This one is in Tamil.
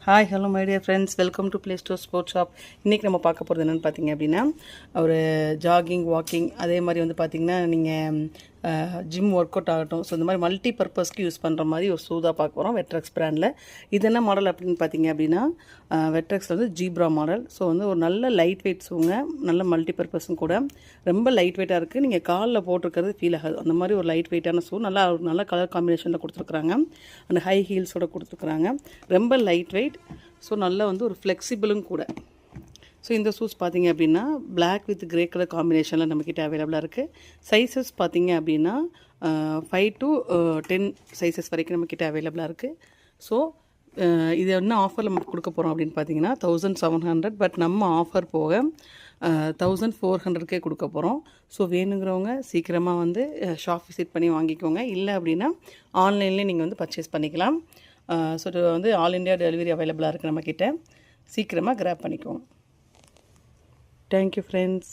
Hi hello my dear friends, welcome to play store sports shop. இன்றைக்கி நம்ம பார்க்க போகிறது என்னென்னு பார்த்தீங்க அப்படின்னா, ஒரு ஜாகிங் வாக்கிங் அதே மாதிரி வந்து பார்த்திங்கன்னா நீங்கள் ஜிம் ஒர்க் அவுட் ஆகட்டும். ஸோ இந்த மாதிரி மல்டி பர்பஸ்க்கு யூஸ் பண்ணுற மாதிரி ஒரு ஷூ தான் பார்க்க போகிறோம் வெட்ரெக்ஸ் பிராண்டில். இது என்ன மாடல் அப்படின்னு பார்த்தீங்க அப்படின்னா, வெட்ரெக்ஸில் வந்து ஜீப்ரா மாடல். ஸோ வந்து ஒரு நல்ல லைட் வெயிட் ஷூங்க, நல்ல மல்டி பர்பஸும் கூட. ரொம்ப லைட் வெயிட்டாக இருக்குது, நீங்கள் காலில் போட்டிருக்கிறது ஃபீல் ஆகாது. அந்த மாதிரி ஒரு லைட் வெயிட்டான ஷூ, நல்ல கலர் காம்பினேஷனில் கொடுத்துருக்குறாங்க. அந்த ஹை ஹீல்ஸோட கொடுத்துருக்குறாங்க. ரொம்ப லைட் வெயிட், ஸோ நல்லா வந்து ஒரு ஃப்ளெக்சிபிளும் கூட. ஸோ இந்த ஷூஸ் பார்த்திங்க அப்படின்னா பிளாக் வித் கிரே கலர் காம்பினேஷனில் நம்மக்கிட்ட அவைலபிளாக இருக்குது. சைஸஸ் பார்த்திங்க அப்படின்னா 5 to 10 சைஸஸ் வரைக்கும் நம்மக்கிட்ட அவைலபிளாக இருக்குது. ஸோ இது என்ன ஆஃபரில் நம்ம கொடுக்க போகிறோம் அப்படின்னு பார்த்தீங்கன்னா 1700, பட் நம்ம ஆஃபர் போக 1400க்கே கொடுக்க போகிறோம். ஸோ வேணுங்கிறவங்க சீக்கிரமாக வந்து ஷாப் விசிட் பண்ணி வாங்கிக்கோங்க. இல்லை அப்படின்னா ஆன்லைன்லேயே நீங்கள் வந்து பர்ச்சேஸ் பண்ணிக்கலாம். ஸோ இது வந்து ஆல் இண்டியா டெலிவரி அவைலபிளாக இருக்குது நம்மக்கிட்ட. சீக்கிரமாக கிராப் பண்ணிக்கோங்க. Thank you friends.